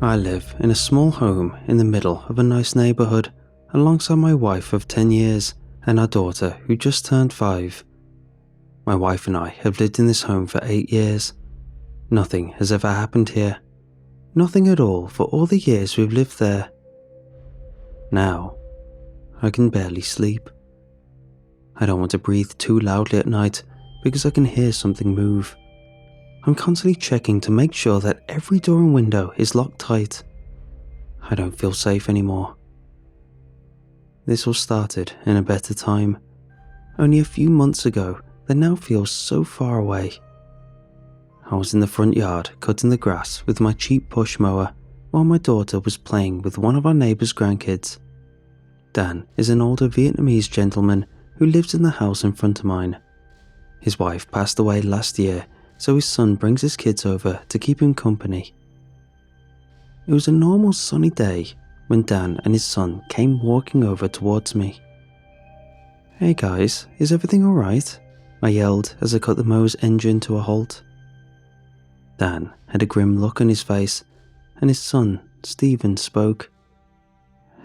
I live in a small home in the middle of a nice neighbourhood alongside my wife of 10 years and our daughter who just turned 5. My wife and I have lived in this home for 8 years. Nothing has ever happened here. Nothing at all for all the years we've lived there. Now, I can barely sleep. I don't want to breathe too loudly at night because I can hear something move. I'm constantly checking to make sure that every door and window is locked tight. I don't feel safe anymore. This all started in a better time, only a few months ago that now feels so far away. I was in the front yard cutting the grass with my cheap push mower while my daughter was playing with one of our neighbour's grandkids. Dan is an older Vietnamese gentleman who lives in the house in front of mine. His wife passed away last year, so his son brings his kids over to keep him company. It was a normal sunny day when Dan and his son came walking over towards me. "Hey guys, is everything alright?" I yelled as I cut the mower's engine to a halt. Dan had a grim look on his face, and his son, Stephen, spoke.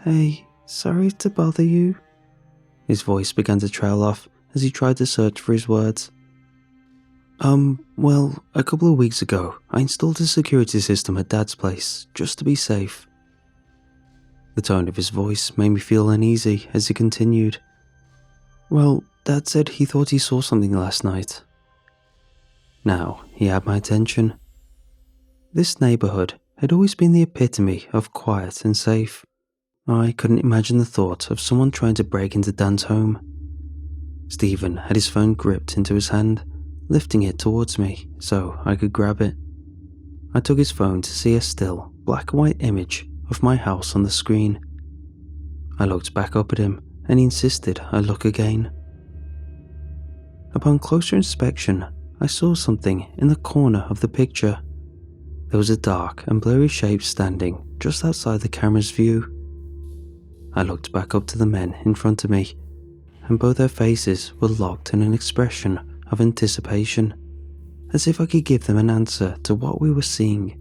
"Hey, sorry to bother you." His voice began to trail off as he tried to search for his words. Well, a couple of weeks ago, I installed a security system at Dad's place, just to be safe." The tone of his voice made me feel uneasy as he continued. "Well, Dad said he thought he saw something last night." Now, he had my attention. This neighbourhood had always been the epitome of quiet and safe. I couldn't imagine the thought of someone trying to break into Dan's home. Stephen had his phone gripped into his hand, lifting it towards me so I could grab it. I took his phone to see a still, black and white image of my house on the screen. I looked back up at him and he insisted I look again. Upon closer inspection, I saw something in the corner of the picture. There was a dark and blurry shape standing just outside the camera's view. I looked back up to the men in front of me, and both their faces were locked in an expression of anticipation, as if I could give them an answer to what we were seeing.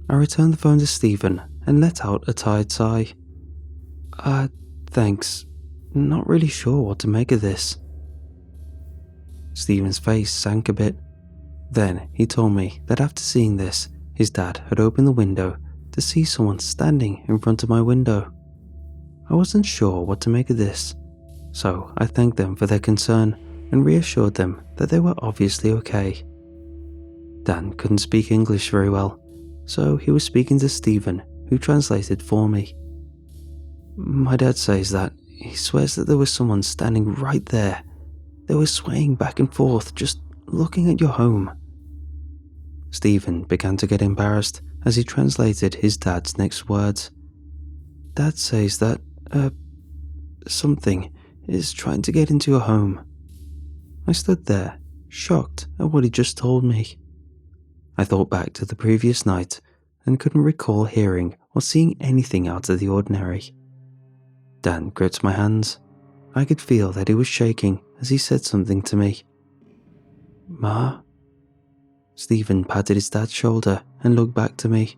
I returned the phone to Stephen and let out a tired sigh. Thanks. Not really sure what to make of this." Stephen's face sank a bit. Then he told me that after seeing this, his dad had opened the window to see someone standing in front of my window. I wasn't sure what to make of this, so I thanked them for their concern and reassured them that they were obviously okay. Dan couldn't speak English very well, so he was speaking to Stephen, who translated for me. "My dad says that he swears that there was someone standing right there. They were swaying back and forth, just looking at your home." Stephen began to get embarrassed as he translated his dad's next words. "Dad says that, something is trying to get into your home." I stood there, shocked at what he just told me. I thought back to the previous night and couldn't recall hearing or seeing anything out of the ordinary. Dan gripped my hands. I could feel that he was shaking as he said something to me. "Ma?" Stephen patted his dad's shoulder and looked back to me.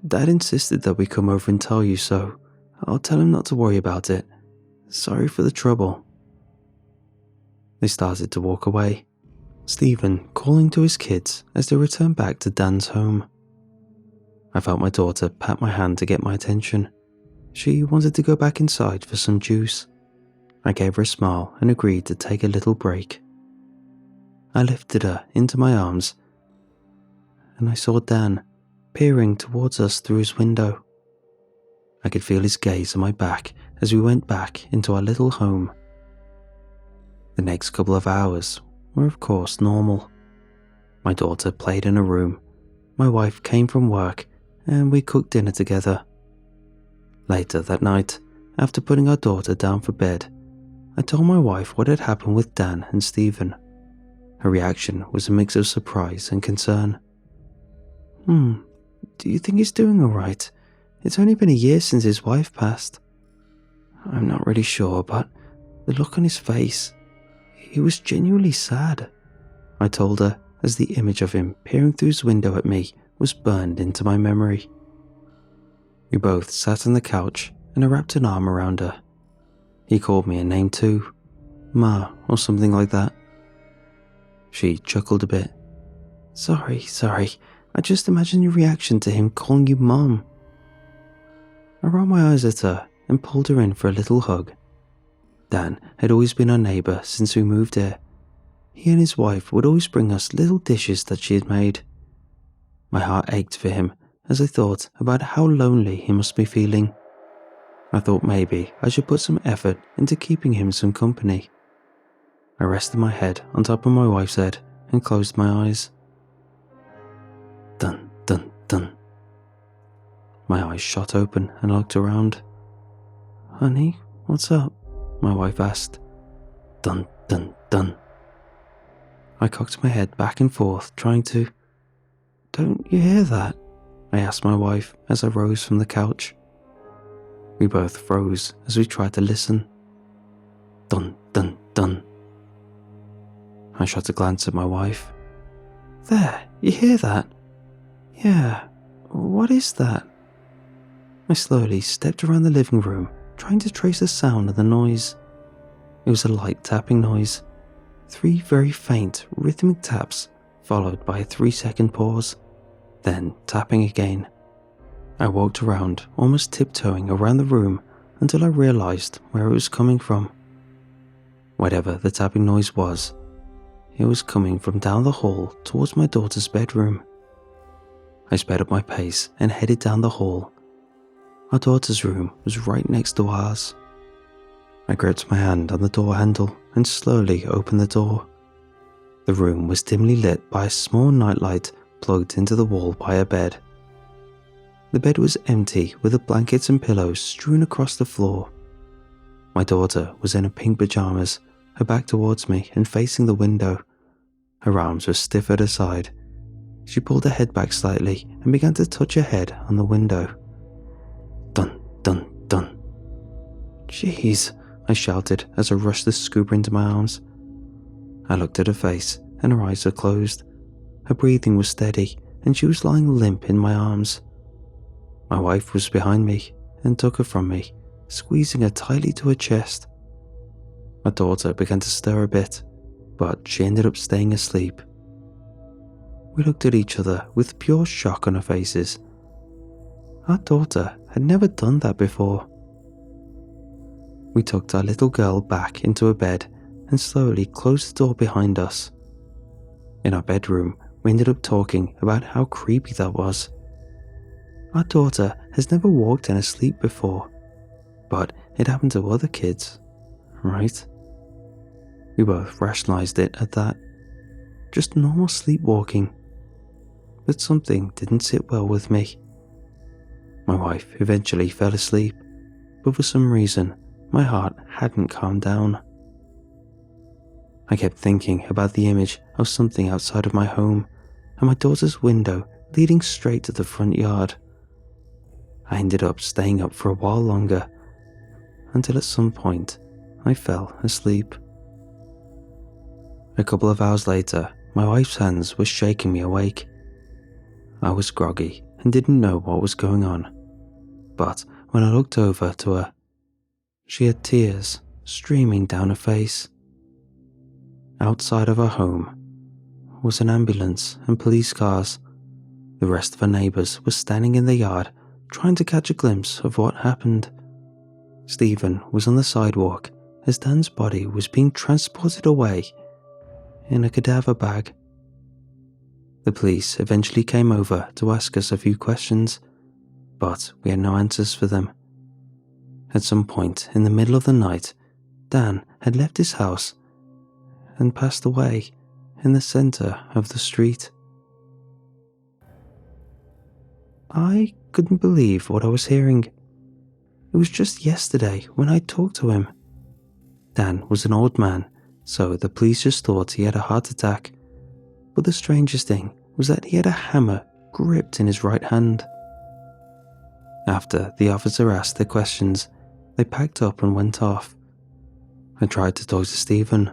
"Dad insisted that we come over and tell you, so I'll tell him not to worry about it. Sorry for the trouble." They started to walk away, Stephen calling to his kids as they returned back to Dan's home. I felt my daughter pat my hand to get my attention. She wanted to go back inside for some juice. I gave her a smile and agreed to take a little break. I lifted her into my arms, and I saw Dan peering towards us through his window. I could feel his gaze on my back as we went back into our little home. The next couple of hours were of course normal. My daughter played in a room, my wife came from work, and we cooked dinner together. Later that night, after putting our daughter down for bed, I told my wife what had happened with Dan and Stephen. Her reaction was a mix of surprise and concern. Do you think he's doing alright? It's only been a year since his wife passed." "I'm not really sure, but the look on his face, he was genuinely sad," I told her as the image of him peering through his window at me was burned into my memory. We both sat on the couch and I wrapped an arm around her. He called me a name too, Ma or something like that. She chuckled a bit. Sorry. I just imagined your reaction to him calling you Mom. I rolled my eyes at her and pulled her in for a little hug. Dan had always been our neighbour since we moved here. He and his wife would always bring us little dishes that she had made. My heart ached for him as I thought about how lonely he must be feeling. I thought maybe I should put some effort into keeping him some company. I rested my head on top of my wife's head and closed my eyes. Dun, dun, dun. My eyes shot open and I looked around. Honey, what's up? My wife asked. Dun, dun, dun. I cocked my head back and forth, trying to... Don't you hear that? I asked my wife as I rose from the couch. We both froze as we tried to listen. Dun, dun, dun. I shot a glance at my wife. There, you hear that? Yeah, what is that? I slowly stepped around the living room, trying to trace the sound of the noise. It was a light tapping noise. 3 very faint, rhythmic taps, followed by a 3-second pause, then tapping again. I walked around, almost tiptoeing around the room until I realized where it was coming from. Whatever the tapping noise was, it was coming from down the hall towards my daughter's bedroom. I sped up my pace and headed down the hall. Our daughter's room was right next to ours. I gripped my hand on the door handle and slowly opened the door. The room was dimly lit by a small nightlight plugged into the wall by a bed. The bed was empty with the blankets and pillows strewn across the floor. My daughter was in her pink pajamas, her back towards me and facing the window. Her arms were stiff at her side. She pulled her head back slightly and began to touch her head on the window. Dun, dun, dun. Jeez, I shouted as I rushed the scooper into my arms. I looked at her face and her eyes were closed. Her breathing was steady and she was lying limp in my arms. My wife was behind me and took her from me, squeezing her tightly to her chest. My daughter began to stir a bit, but she ended up staying asleep. We looked at each other with pure shock on our faces. Our daughter had never done that before. We tucked our little girl back into her bed and slowly closed the door behind us. In our bedroom, we ended up talking about how creepy that was. Our daughter has never walked in her sleep before, but it happened to other kids, right? We both rationalized it at that. Just normal sleepwalking. But something didn't sit well with me. My wife eventually fell asleep, but for some reason, my heart hadn't calmed down. I kept thinking about the image of something outside of my home and my daughter's window leading straight to the front yard. I ended up staying up for a while longer, until at some point I fell asleep. A couple of hours later, my wife's hands were shaking me awake. I was groggy and didn't know what was going on, but when I looked over to her, she had tears streaming down her face. Outside of her home was an ambulance and police cars. The rest of her neighbours were standing in the yard trying to catch a glimpse of what happened. Stephen was on the sidewalk as Dan's body was being transported away in a cadaver bag. The police eventually came over to ask us a few questions, but we had no answers for them. At some point in the middle of the night, Dan had left his house and passed away in the centre of the street. I couldn't believe what I was hearing. It was just yesterday when I talked to him. Dan was an old man, so the police just thought he had a heart attack. But the strangest thing was that he had a hammer gripped in his right hand. After the officer asked their questions, they packed up and went off. I tried to talk to Stephen,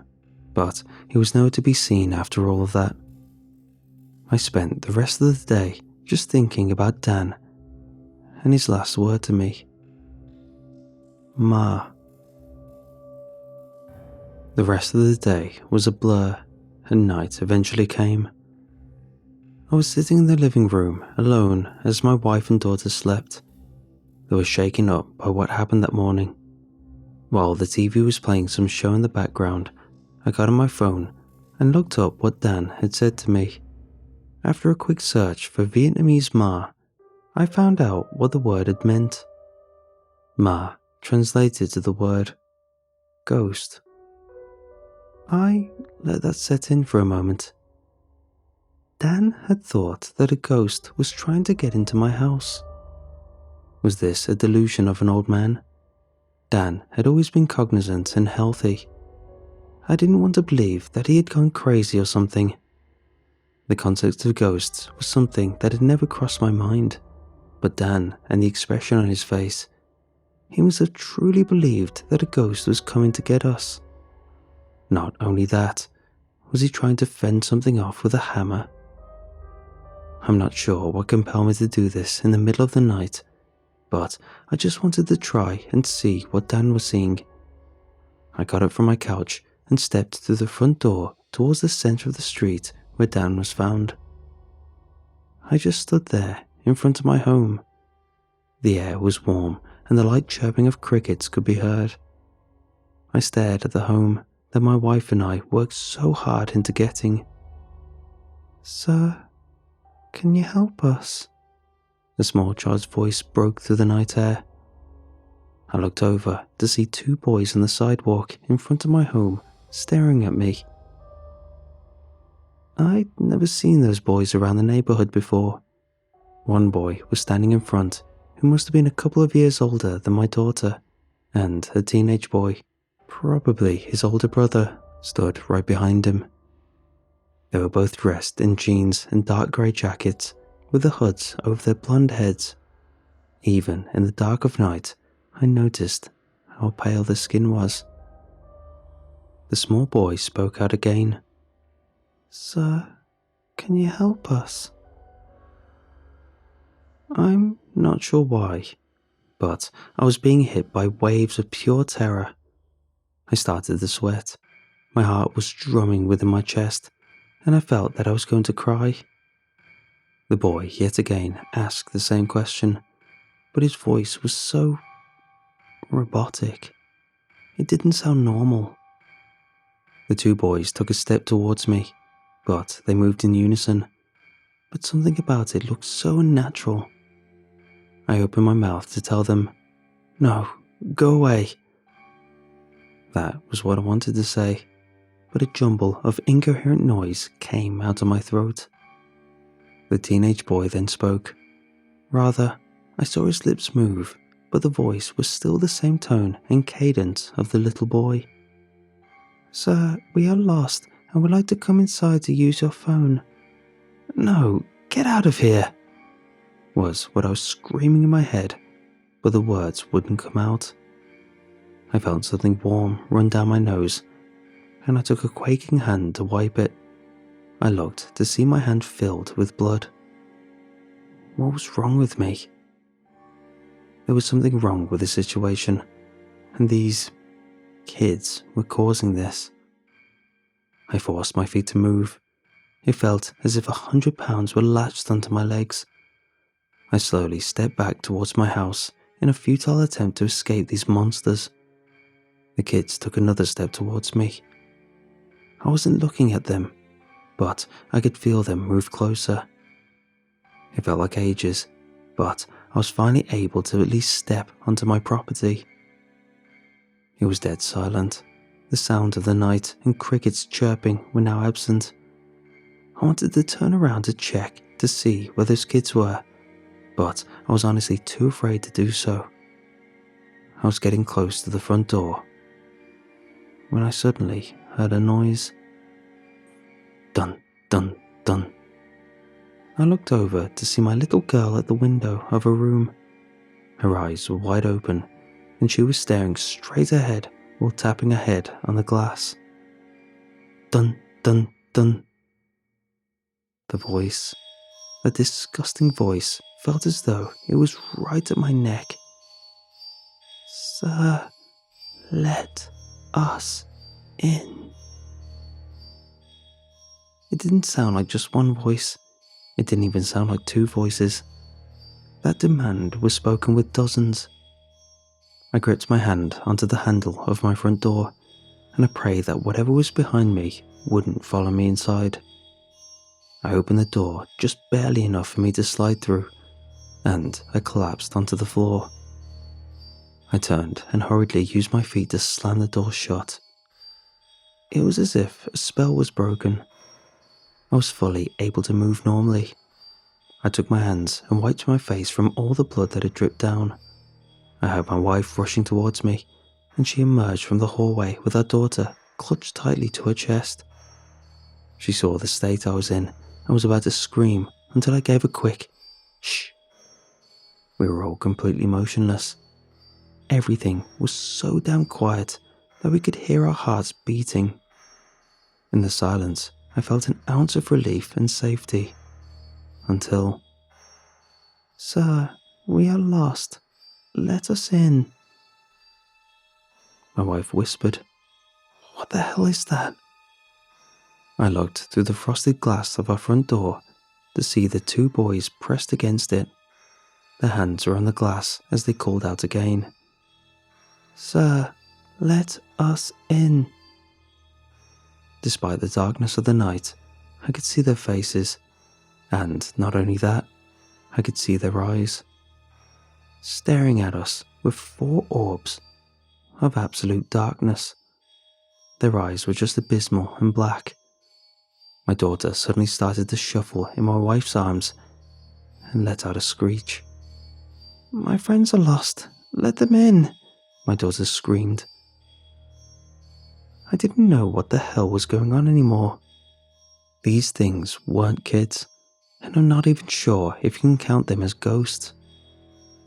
but he was nowhere to be seen after all of that. I spent the rest of the day just thinking about Dan and his last word to me. Ma. The rest of the day was a blur, and night eventually came. I was sitting in the living room alone as my wife and daughter slept. They were shaken up by what happened that morning. While the TV was playing some show in the background, I got on my phone and looked up what Dan had said to me. After a quick search for Vietnamese Ma, I found out what the word had meant. Ma translated to the word ghost. I let that set in for a moment. Dan had thought that a ghost was trying to get into my house. Was this a delusion of an old man? Dan had always been cognizant and healthy. I didn't want to believe that he had gone crazy or something. The concept of ghosts was something that had never crossed my mind, but Dan and the expression on his face, he must have truly believed that a ghost was coming to get us. Not only that, was he trying to fend something off with a hammer? I'm not sure what compelled me to do this in the middle of the night, but I just wanted to try and see what Dan was seeing. I got up from my couch and stepped through the front door towards the center of the street where Dan was found. I just stood there in front of my home. The air was warm and the light chirping of crickets could be heard. I stared at the home that my wife and I worked so hard into getting. "Sir, can you help us?" A small child's voice broke through the night air. I looked over to see two boys on the sidewalk in front of my home staring at me. I'd never seen those boys around the neighborhood before. One boy was standing in front who must have been a couple of years older than my daughter, and a teenage boy, probably his older brother, stood right behind him. They were both dressed in jeans and dark grey jackets with the hoods over their blonde heads. Even in the dark of night, I noticed how pale their skin was. The small boy spoke out again. "Sir, can you help us?" I'm not sure why, but I was being hit by waves of pure terror. I started to sweat. My heart was drumming within my chest, and I felt that I was going to cry. The boy yet again asked the same question, but his voice was so robotic. It didn't sound normal. The two boys took a step towards me, but they moved in unison. But something about it looked so unnatural. I opened my mouth to tell them, "No, go away." That was what I wanted to say, but a jumble of incoherent noise came out of my throat. The teenage boy then spoke. Rather, I saw his lips move, but the voice was still the same tone and cadence of the little boy. "Sir, we are lost and would like to come inside to use your phone." "No, get out of here," was what I was screaming in my head, but the words wouldn't come out. I felt something warm run down my nose, and I took a quaking hand to wipe it. I looked to see my hand filled with blood. What was wrong with me? There was something wrong with the situation, and these kids were causing this. I forced my feet to move. It felt as if 100 pounds were latched onto my legs. I slowly stepped back towards my house in a futile attempt to escape these monsters. The kids took another step towards me. I wasn't looking at them, but I could feel them move closer. It felt like ages, but I was finally able to at least step onto my property. It was dead silent. The sound of the night and crickets chirping were now absent. I wanted to turn around to check to see where those kids were, but I was honestly too afraid to do so. I was getting close to the front door when I suddenly heard a noise. Dun, dun, dun. I looked over to see my little girl at the window of her room. Her eyes were wide open, and she was staring straight ahead while tapping her head on the glass. Dun, dun, dun. The voice a disgusting voice felt as though it was right at my neck. "Sir, let us in." It didn't sound like just one voice. It didn't even sound like two voices. That demand was spoken with dozens. I gripped my hand onto the handle of my front door, and I prayed that whatever was behind me wouldn't follow me inside. I opened the door just barely enough for me to slide through, and I collapsed onto the floor. I turned and hurriedly used my feet to slam the door shut. It was as if a spell was broken. I was fully able to move normally. I took my hands and wiped my face from all the blood that had dripped down. I heard my wife rushing towards me, and she emerged from the hallway with our daughter clutched tightly to her chest. She saw the state I was in and was about to scream until I gave a quick shh. We were all completely motionless. Everything was so damn quiet that we could hear our hearts beating. In the silence, I felt an ounce of relief and safety. Until, "Sir, we are lost. Let us in." My wife whispered, "What the hell is that?" I looked through the frosted glass of our front door to see the two boys pressed against it. Their hands were on the glass as they called out again, "Sir, let us in." Despite the darkness of the night, I could see their faces, and not only that, I could see their eyes, staring at us with four orbs of absolute darkness. Their eyes were just abysmal and black. My daughter suddenly started to shuffle in my wife's arms and let out a screech. "My friends are lost. Let them in," my daughter screamed. I didn't know what the hell was going on anymore. These things weren't kids, and I'm not even sure if you can count them as ghosts.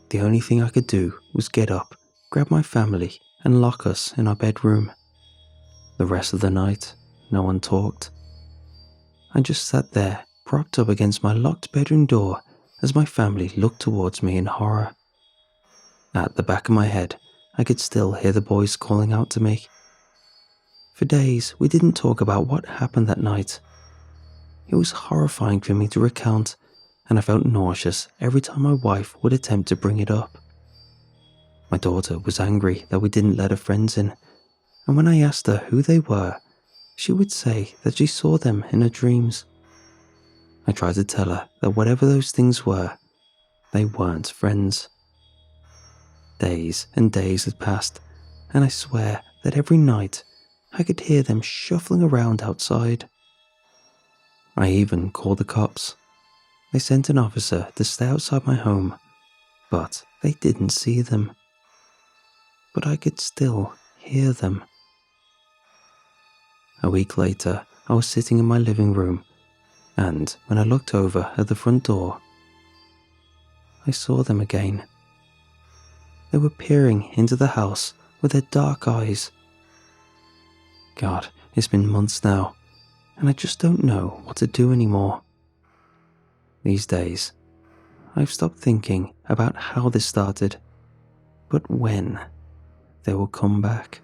The only thing I could do was get up, grab my family, and lock us in our bedroom. The rest of the night, no one talked. I just sat there, propped up against my locked bedroom door as my family looked towards me in horror. At the back of my head, I could still hear the boys calling out to me. For days, we didn't talk about what happened that night. It was horrifying for me to recount, and I felt nauseous every time my wife would attempt to bring it up. My daughter was angry that we didn't let her friends in, and when I asked her who they were, she would say that she saw them in her dreams. I tried to tell her that whatever those things were, they weren't friends. Days and days had passed, and I swear that every night I could hear them shuffling around outside. I even called the cops. They sent an officer to stay outside my home, but they didn't see them. But I could still hear them. A week later, I was sitting in my living room, and when I looked over at the front door, I saw them again. They were peering into the house with their dark eyes. God, it's been months now, and I just don't know what to do anymore. These days, I've stopped thinking about how this started, but when they will come back.